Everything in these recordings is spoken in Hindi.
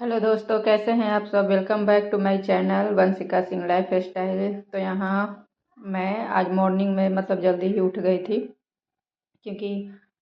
हेलो दोस्तों, कैसे हैं आप सब। Welcome back to my channel Vanshika Singh lifestyle. तो यहाँ मैं आज मॉर्निंग में जल्दी ही उठ गई थी, क्योंकि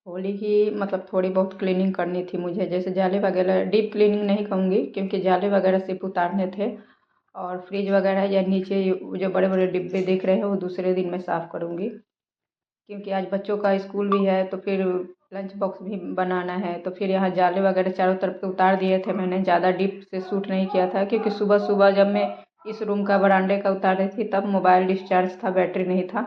होली की थोड़ी बहुत क्लीनिंग करनी थी मुझे। जैसे जाले वगैरह, डीप क्लीनिंग नहीं कहूँगी क्योंकि जाले वगैरह सिर्फ उतारने थे, और फ्रिज वगैरह या नीचे जो बड़े बड़े डिब्बे दिख रहे हैं वो दूसरे दिन मैं साफ़ करूँगी, क्योंकि आज बच्चों का स्कूल भी है। तो फिर लंच बॉक्स भी बनाना है। तो फिर यहाँ जाले वगैरह चारों तरफ से उतार दिए थे मैंने। ज़्यादा डीप से शूट नहीं किया था, क्योंकि सुबह सुबह जब मैं इस रूम का बरामदे का उतार रही थी तब मोबाइल डिस्चार्ज था, बैटरी नहीं था,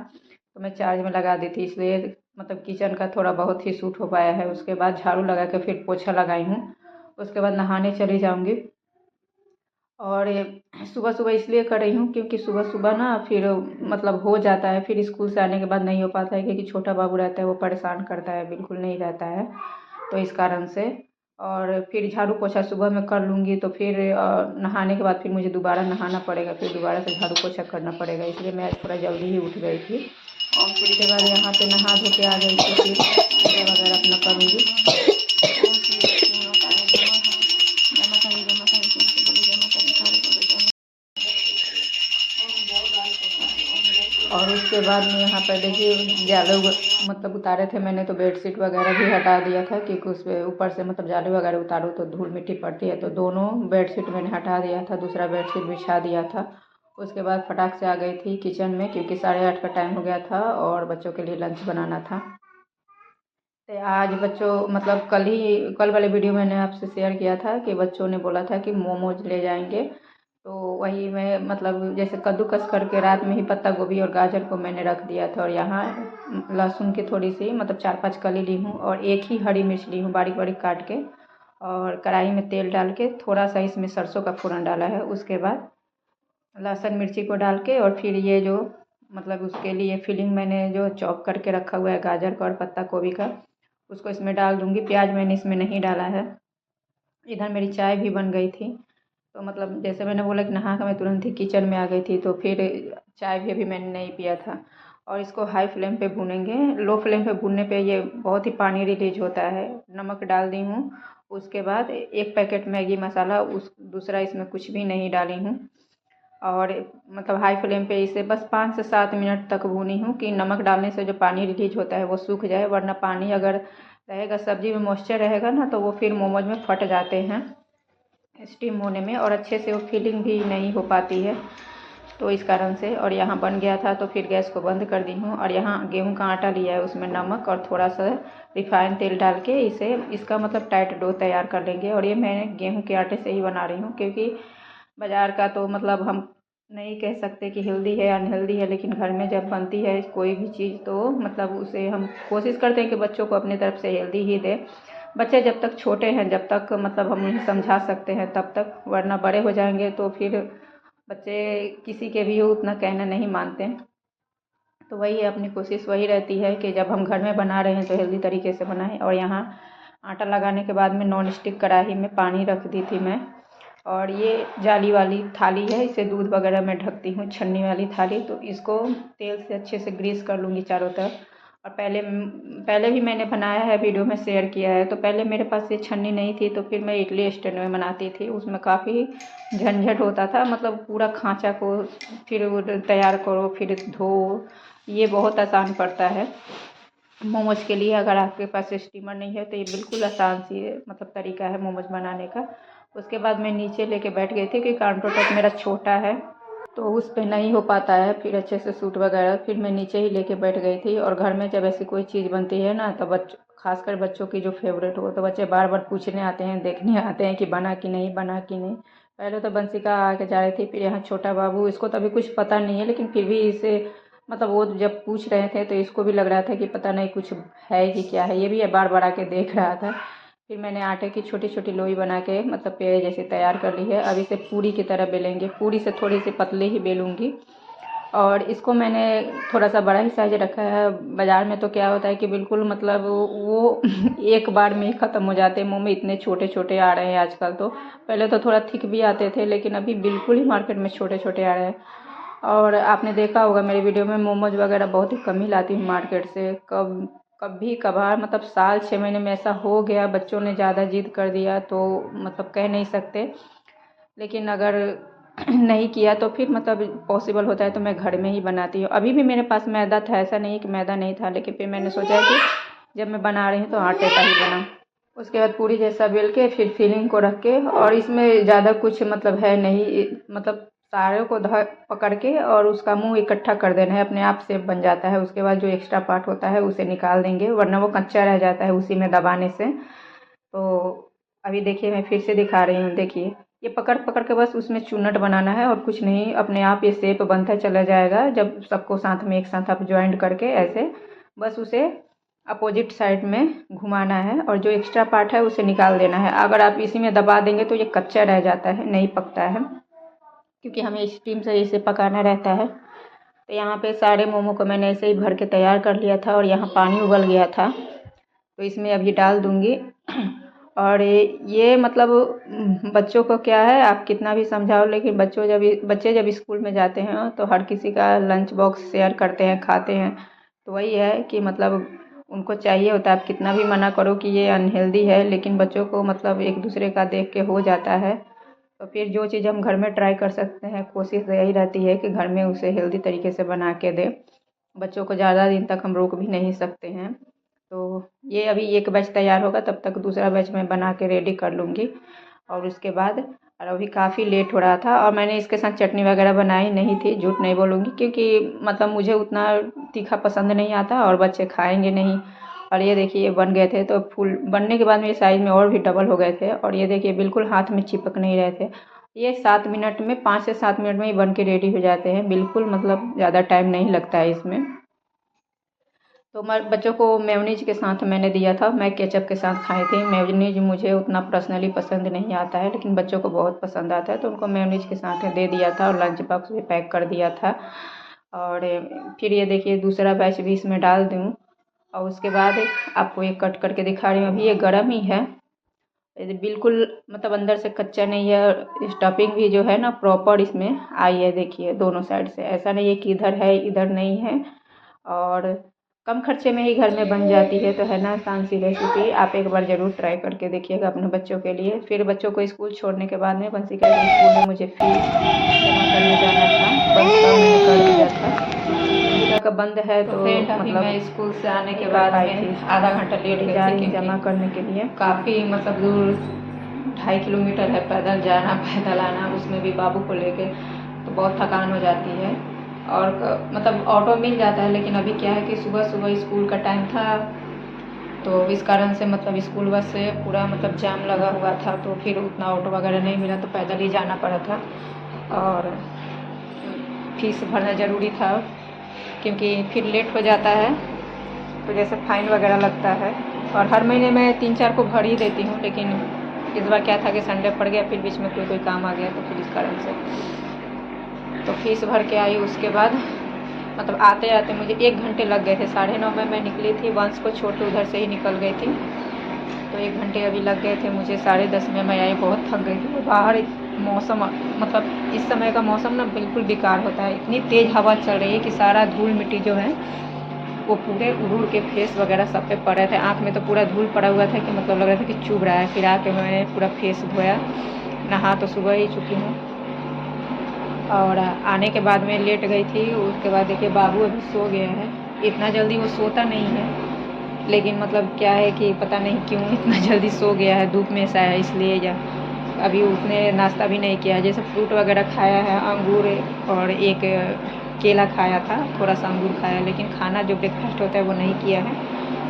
तो मैं चार्ज में लगा दी थी। इसलिए किचन का थोड़ा बहुत ही शूट हो पाया है। उसके बाद झाड़ू लगा के फिर पोछा लगाई हूँ। उसके बाद नहाने चली जाऊँगी। और ये सुबह सुबह इसलिए कर रही हूँ क्योंकि सुबह सुबह ना फिर हो जाता है, फिर स्कूल से आने के बाद नहीं हो पाता है, क्योंकि छोटा बाबू रहता है, वो परेशान करता है, बिल्कुल नहीं रहता है। तो इस कारण से और फिर झाड़ू पोछा सुबह में कर लूँगी, तो फिर नहाने के बाद फिर मुझे दोबारा नहाना पड़ेगा, फिर दोबारा से झाड़ू पोछा करना पड़ेगा। इसलिए मैं आज थोड़ा जल्दी ही उठ गई थी। और फिर उसके बाद यहाँ पे नहा धो के आ गई थी, फिर पूजा वगैरह अपना करूँगी। और उसके बाद में यहाँ पर देखिए जाले उतारे थे मैंने, तो बेडशीट वगैरह भी हटा दिया था, क्योंकि उस पर ऊपर से जाले वगैरह उतारो तो धूल मिट्टी पड़ती है। तो दोनों बेडशीट मैंने हटा दिया था, दूसरा बेडशीट बिछा दिया था। उसके बाद फटाक से आ गई थी किचन में, क्योंकि 8:30 का टाइम हो गया था और बच्चों के लिए लंच बनाना था। तो आज बच्चों कल वाले वीडियो मैंने आपसे शेयर किया था कि बच्चों ने बोला था कि मोमोज ले जाएंगे। तो वही मैं जैसे कद्दूकस करके रात में ही पत्ता गोभी और गाजर को मैंने रख दिया था। और यहाँ लहसुन की थोड़ी सी 4-5 कली ली हूँ, और एक ही हरी मिर्च ली हूँ बारीक बारीक काट के, और कढ़ाई में तेल डाल के थोड़ा सा इसमें सरसों का फोड़न डाला है। उसके बाद लहसुन मिर्ची को डाल के, और फिर ये जो उसके लिए फिलिंग मैंने जो चॉप करके रखा हुआ है गाजर का और पत्ता गोभी का, उसको इसमें डाल दूँगी। प्याज मैंने इसमें नहीं डाला है। इधर मेरी चाय भी बन गई थी। तो जैसे मैंने बोला कि नहा कर मैं तुरंत ही किचन में आ गई थी, तो फिर चाय भी अभी मैंने नहीं पिया था। और इसको हाई फ्लेम पे भूनेंगे। लो फ्लेम पे भूनने पे ये बहुत ही पानी रिलीज होता है। नमक डाल दी हूँ। उसके बाद एक पैकेट मैगी मसाला, उस दूसरा इसमें कुछ भी नहीं डाली हूँ। और हाई फ्लेम पे इसे बस 5 से 7 मिनट तक भूनी हूँ, कि नमक डालने से जो पानी रिलीज होता है वो सूख जाए, वरना पानी अगर रहेगा, सब्जी में मॉइस्चर रहेगा ना, तो वो फिर मोमोज में फट जाते हैं स्टीम होने में, और अच्छे से वो फीलिंग भी नहीं हो पाती है। तो इस कारण से, और यहाँ बन गया था तो फिर गैस को बंद कर दी हूँ। और यहाँ गेहूं का आटा लिया है, उसमें नमक और थोड़ा सा रिफाइंड तेल डाल के इसे इसका टाइट डो तैयार कर लेंगे। और ये मैं गेहूं के आटे से ही बना रही हूँ, क्योंकि बाज़ार का तो हम नहीं कह सकते कि हेल्दी है या अनहेल्दी है, लेकिन घर में जब बनती है कोई भी चीज़ तो उसे हम कोशिश करते हैं कि बच्चों को अपनी तरफ से हेल्दी ही दें। बच्चे जब तक छोटे हैं, जब तक हम उन्हें समझा सकते हैं तब तक, वरना बड़े हो जाएंगे तो फिर बच्चे किसी के भी उतना कहना नहीं मानते। तो वही है, अपनी कोशिश वही रहती है कि जब हम घर में बना रहे हैं तो हेल्दी तरीके से बनाएं। और यहाँ आटा लगाने के बाद में नॉन स्टिक कढ़ाई में पानी रख दी थी मैं। और ये जाली वाली थाली है, इसे दूध वगैरह में ढकती हूँ, छन्नी वाली थाली। तो इसको तेल से अच्छे से ग्रीस कर लूँगी चारों तरफ। और पहले भी मैंने बनाया है, वीडियो में शेयर किया है। तो पहले मेरे पास ये छन्नी नहीं थी, तो फिर मैं इडली स्टैंड में बनाती थी। उसमें काफ़ी झंझट होता था, पूरा खाँचा को फिर वो तैयार करो, फिर धो, ये बहुत आसान पड़ता है। मोमोज के लिए अगर आपके पास स्टीमर नहीं है तो ये बिल्कुल आसान सी तरीका है मोमोज बनाने का। उसके बाद मैं नीचे लेके बैठ गई थी, क्योंकि काउंटर टॉप मेरा छोटा है तो उस पे नहीं हो पाता है फिर अच्छे से सूट वगैरह। फिर मैं नीचे ही लेके बैठ गई थी। और घर में जब ऐसी कोई चीज़ बनती है ना, तो खासकर बच्चों की जो फेवरेट हो, तो बच्चे बार बार पूछने आते हैं, देखने आते हैं कि बना कि नहीं, बना कि नहीं। पहले तो बंसिका आके जा रही थी, फिर यहाँ छोटा बाबू, इसको तो अभी कुछ पता नहीं है, लेकिन फिर भी इसे वो जब पूछ रहे थे तो इसको भी लग रहा था कि पता नहीं कुछ है कि क्या है। ये भी बार बार आके देख रहा था। फिर मैंने आटे की छोटी छोटी लोई बना के पेड़े जैसे तैयार कर ली है। अब इसे पूरी की तरह बेलेंगे, पूरी से थोड़ी सी पतली ही बेलूँगी। और इसको मैंने थोड़ा सा बड़ा ही साइज रखा है। बाज़ार में तो क्या होता है कि बिल्कुल वो एक बार में ही ख़त्म हो जाते हैं। मुँह में इतने छोटे छोटे आ रहे हैं आजकल। तो पहले तो थोड़ा थिक भी आते थे, लेकिन अभी बिल्कुल ही मार्केट में छोटे छोटे आ रहे हैं। और आपने देखा होगा मेरे वीडियो में मोमोज वगैरह बहुत ही कम ही लाती हूँ मार्केट से। कब कभी कभार मतलब साल 6 महीने में ऐसा हो गया, बच्चों ने ज़्यादा जिद कर दिया तो मतलब कह नहीं सकते, लेकिन अगर नहीं किया तो फिर मतलब पॉसिबल होता है तो मैं घर में ही बनाती हूँ। अभी भी मेरे पास मैदा था, ऐसा नहीं कि मैदा नहीं था, लेकिन फिर मैंने सोचा कि जब मैं बना रही हूँ तो आटे का ही बनाऊँ। उसके बाद पूरी जैसा बेल के फिर फिलिंग को रख के, और इसमें ज़्यादा कुछ मतलब है नहीं, मतलब सारे को पकड़ के और उसका मुंह इकट्ठा कर देना है, अपने आप से बन जाता है। उसके बाद जो एक्स्ट्रा पार्ट होता है उसे निकाल देंगे, वरना वो कच्चा रह जाता है उसी में दबाने से। तो अभी देखिए मैं फिर से दिखा रही हूँ, देखिए ये पकड़ पकड़ के बस उसमें चुन्नट बनाना है और कुछ नहीं, अपने आप ये शेप बनता चला जाएगा। जब सबको साथ में एक साथ आप ज्वाइंट करके ऐसे बस उसे अपोजिट साइड में घुमाना है और जो एक्स्ट्रा पार्ट है उसे निकाल देना है। अगर आप इसी में दबा देंगे तो ये कच्चा रह जाता है, नहीं पकता है, क्योंकि हमें स्टीम से इसे पकाना रहता है। तो यहाँ पे सारे मोमो को मैंने ऐसे ही भर के तैयार कर लिया था और यहाँ पानी उबल गया था, तो इसमें अभी डाल दूँगी। और ये मतलब बच्चों को क्या है, आप कितना भी समझाओ, लेकिन बच्चे जब स्कूल में जाते हैं तो हर किसी का लंच बॉक्स शेयर करते हैं, खाते हैं। तो वही है कि मतलब उनको चाहिए होता है, आप कितना भी मना करो कि ये अनहेल्दी है, लेकिन बच्चों को मतलब एक दूसरे का देख के हो जाता है। तो फिर जो चीज़ हम घर में ट्राई कर सकते हैं, कोशिश यही रहती है कि घर में उसे हेल्दी तरीके से बना के दें। बच्चों को ज़्यादा दिन तक हम रोक भी नहीं सकते हैं। तो ये अभी एक बैच तैयार होगा, तब तक दूसरा बैच मैं बना के रेडी कर लूँगी। और उसके बाद, और अभी काफ़ी लेट हो रहा था और मैंने इसके साथ चटनी वगैरह बनाई नहीं थी, झूठ नहीं बोलूँगी, क्योंकि मतलब मुझे उतना तीखा पसंद नहीं आता और बच्चे खाएंगे नहीं। और ये देखिए ये बन गए थे, तो फुल बनने के बाद मेरे साइज़ में और भी डबल हो गए थे, और ये देखिए बिल्कुल हाथ में चिपक नहीं रहे थे। ये 7 मिनट में, 5 से 7 मिनट में ही बन के रेडी हो जाते हैं, बिल्कुल मतलब ज़्यादा टाइम नहीं लगता है इसमें। तो बच्चों को मेयोनीज के साथ मैंने दिया था, मैं केचप के साथ खाई थी। मेयोनीज मुझे उतना पर्सनली पसंद नहीं आता है, लेकिन बच्चों को बहुत पसंद आता है, तो उनको मेयोनीज के साथ दे दिया था और लंच बॉक्स में पैक कर दिया था। और फिर ये देखिए दूसरा बैच भी इसमें डाल दूँ, और उसके बाद आपको ये कट करके दिखा रही हूँ। अभी ये गर्म ही है, ये बिल्कुल मतलब अंदर से कच्चा नहीं है। स्टफिंग भी जो है ना प्रॉपर इसमें आई है, देखिए दोनों साइड से, ऐसा नहीं है कि इधर है इधर नहीं है। और कम खर्चे में ही घर में बन जाती है, तो है ना आसान सी रेसिपी। आप एक बार ज़रूर ट्राई करके देखिएगा अपने बच्चों के लिए। फिर बच्चों को स्कूल छोड़ने के बाद में बंसी के स्कूल में मुझे फीस जमा करने जाना था, बंद का मैंने कर दिया था। अभी तक बंद है, तो मतलब मैं स्कूल से आने के बाद में आधा घंटा लेट जा रही हूँ जमा करने के लिए। काफ़ी मतलब दूर 2.5 किलोमीटर है पैदल जाना पैदल आना, उसमें भी बाबू को लेके, तो बहुत थकान हो जाती है। और मतलब ऑटो मिल जाता है, लेकिन अभी क्या है कि सुबह सुबह स्कूल का टाइम था, तो इस कारण से मतलब स्कूल बस से पूरा मतलब जाम लगा हुआ था, तो फिर उतना ऑटो वगैरह नहीं मिला, तो पैदल ही जाना पड़ा था। और फीस भरना ज़रूरी था, क्योंकि फिर लेट हो जाता है तो जैसे फाइन वगैरह लगता है। और हर महीने मैं 3-4 को भर ही देती हूँ, लेकिन इस बार क्या था कि संडे पड़ गया, फिर बीच में कोई काम आ गया, तो फिर इस कारण से तो फीस भर के आई। उसके बाद मतलब आते आते मुझे 1 घंटे लग गए थे। 9:30 में मैं निकली थी, वंश को छोड़ के उधर से ही निकल गई थी, तो 1 घंटे अभी लग गए थे मुझे। 10:30 में मैं आई, बहुत थक गई थी। बाहर मौसम मतलब इस समय का मौसम ना बिल्कुल बेकार होता है, इतनी तेज़ हवा चल रही है कि सारा धूल मिट्टी जो है वो पूरे उड़ के फेस वगैरह सब पे पड़ रहे थे। आँख में तो पूरा धूल पड़ा हुआ था कि मतलब लग रहा था कि चुभ रहा है। फिर आके मैंने पूरा फेस धोया, नहा तो सुबह ही चुकी हूँ। और आने के बाद में लेट गई थी। उसके बाद देखिए बाबू अभी सो गया है, इतना जल्दी वो सोता नहीं है, लेकिन मतलब क्या है कि पता नहीं क्यों इतना जल्दी सो गया है, धूप में ऐसा है इसलिए। या अभी उसने नाश्ता भी नहीं किया है, जैसे फ्रूट वगैरह खाया है, अंगूर और एक केला खाया था, थोड़ा सा अंगूर खाया, लेकिन खाना जो ब्रेकफास्ट होता है वो नहीं किया है।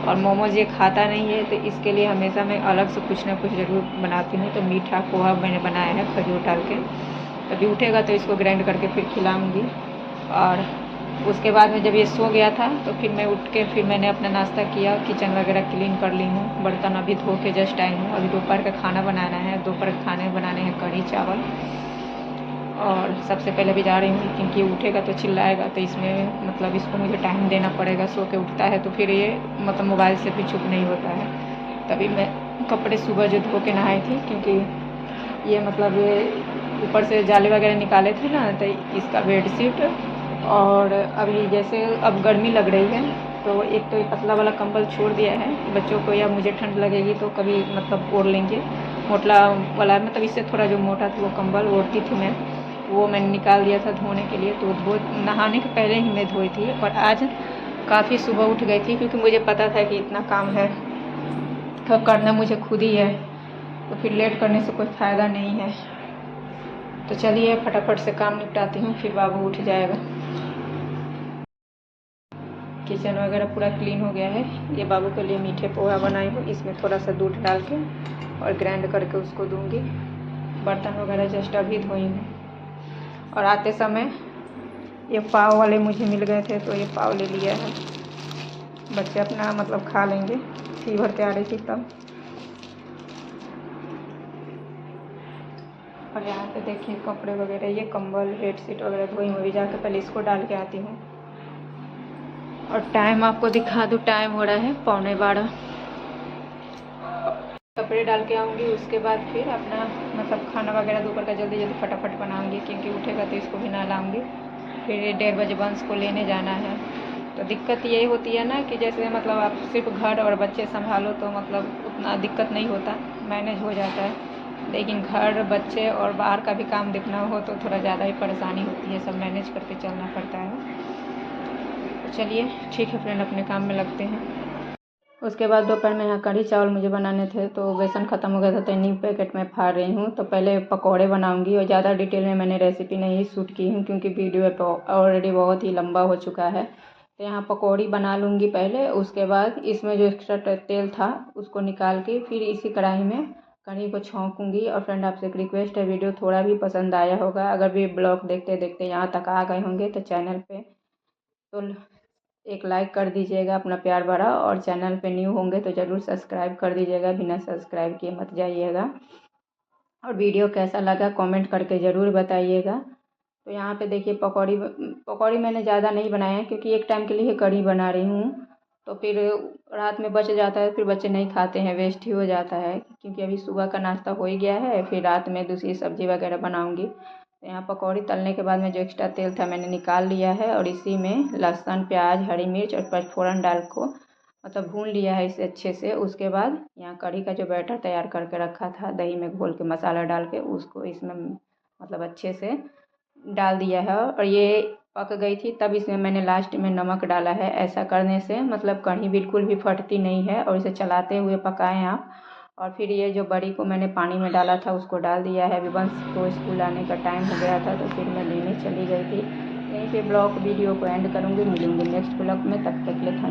और मोमोज ये खाता नहीं है, तो इसके लिए हमेशा मैं अलग से कुछ ना कुछ ज़रूर बनाती हूँ। तो मीठा पोहा मैंने बनाया है खजूर डाल के, अभी उठेगा तो इसको ग्राइंड करके फिर खिलाऊँगी। और उसके बाद में जब ये सो गया था, तो फिर मैं उठ के फिर मैंने अपना नाश्ता किया, किचन वगैरह क्लीन कर ली हूँ, बर्तन अभी धो के जस्ट आई हूँ। अभी दोपहर का खाना बनाना है, दोपहर के खाने बनाने हैं कढ़ी चावल। और सबसे पहले भी जा रही हूँ, क्योंकि उठेगा तो चिल्लाएगा, तो इसमें मतलब इसको मुझे टाइम देना पड़ेगा। सो के उठता है तो फिर ये मतलब मोबाइल से भी चुप नहीं होता है। तभी मैं कपड़े सुबह जो धो के नहाई थी, क्योंकि ये मतलब ये ऊपर से जाले वगैरह निकाले थे ना, तो इसका बेडशीट। और अभी जैसे अब गर्मी लग रही है, तो एक तो ये पतला वाला कंबल छोड़ दिया है कि बच्चों को या मुझे ठंड लगेगी तो कभी मतलब ओढ़ लेंगे। मोटा वाला मतलब इससे थोड़ा जो मोटा था वो कंबल ओढ़ती थी मैं, वो मैंने निकाल दिया था धोने के लिए। तो नहाने के पहले ही मैं धोई थी। और आज काफ़ी सुबह उठ गई थी क्योंकि मुझे पता था कि इतना काम है तो करना मुझे खुद ही है, तो फिर लेट करने से कोई फ़ायदा नहीं है। तो चलिए फटाफट से काम निपटाती हूँ, फिर बाबू उठ जाएगा। किचन वगैरह पूरा क्लीन हो गया है। ये बाबू के लिए मीठे पोहा बनाई हूँ, इसमें थोड़ा सा दूध डाल के और ग्राइंड करके उसको दूंगी। बर्तन वगैरह जस्ट अभी धोई हूँ। और आते समय ये पाव वाले मुझे मिल गए थे तो ये पाव ले लिया है। बच्चे अपना मतलब खा लेंगे, फीवर के आ रही थी तब। और यहाँ पे देखिए कपड़े वगैरह, ये कंबल बेडशीट वगैरह धोई हुई, जाकर पहले इसको डाल के आती हूँ। और टाइम आपको दिखा दूँ, टाइम हो रहा है 11:15। कपड़े डाल के आऊँगी, उसके बाद फिर अपना मतलब खाना वगैरह दोपहर का जल्दी जल्दी फटाफट बनाऊँगी क्योंकि उठेगा तो इसको भी नहलाऊँगी। फिर 1:30 बजे वंश को लेने जाना है। तो दिक्कत यही होती है ना कि जैसे मतलब आप सिर्फ घर और बच्चे संभालो तो मतलब उतना दिक्कत नहीं होता, मैनेज हो जाता है। लेकिन घर, बच्चे और बाहर का भी काम देखना हो तो थोड़ा ज़्यादा ही परेशानी होती है, सब मैनेज करके चलना पड़ता है। तो चलिए ठीक है फ्रेंड, अपने काम में लगते हैं। उसके बाद दोपहर में यहाँ कढ़ी चावल मुझे बनाने थे तो बेसन ख़त्म हो गया था तो न्यू पैकेट में फाड़ रही हूँ। तो पहले पकौड़े बनाऊँगी और ज़्यादा डिटेल में मैंने रेसिपी नहीं शूट की हूँ क्योंकि वीडियो ऑलरेडी बहुत ही लंबा हो चुका है। तो यहाँ पकौड़ी बना लूँगी पहले, उसके बाद इसमें जो एक्स्ट्रा तेल था उसको निकाल के फिर इसी कढ़ाई में कढ़ी को छौंकूँगी। और फ्रेंड आपसे एक रिक्वेस्ट है, वीडियो थोड़ा भी पसंद आया होगा, अगर भी ब्लॉग देखते देखते यहाँ तक आ गए होंगे तो चैनल पे तो एक लाइक कर दीजिएगा अपना प्यार भरा, और चैनल पे न्यू होंगे तो ज़रूर सब्सक्राइब कर दीजिएगा, बिना सब्सक्राइब किए मत जाइएगा। और वीडियो कैसा लगा कमेंट करके ज़रूर बताइएगा। तो यहाँ पे देखिए पकौड़ी मैंने ज़्यादा नहीं बनाया है क्योंकि एक टाइम के लिए कढ़ी बना रही हूँ, तो फिर रात में बच जाता है, फिर बच्चे नहीं खाते हैं, वेस्ट ही हो जाता है क्योंकि अभी सुबह का नाश्ता हो ही गया है। फिर रात में दूसरी सब्ज़ी वगैरह बनाऊँगी। तो यहाँ पकौड़ी तलने के बाद में जो एक्स्ट्रा तेल था मैंने निकाल लिया है और इसी में लहसुन, प्याज, हरी मिर्च और पचफोरन डाल को मतलब भून लिया है इसे अच्छे से। उसके बाद यहाँ कढ़ी का जो बैटर तैयार करके रखा था दही में घोल के मसाला डाल के उसको इसमें मतलब अच्छे से डाल दिया है। और ये पक गई थी तब इसमें मैंने लास्ट में नमक डाला है। ऐसा करने से मतलब कढ़ी बिल्कुल भी फटती नहीं है और इसे चलाते हुए पकाएं आप। और फिर ये जो बड़ी को मैंने पानी में डाला था उसको डाल दिया है। विवंश को स्कूल आने का टाइम हो गया था तो फिर मैं लेने चली गई थी। यहीं पे ब्लॉग वीडियो को एंड करूँगी, मिलूँगी नेक्स्ट ब्लॉग में, तब तक के लिए थैंक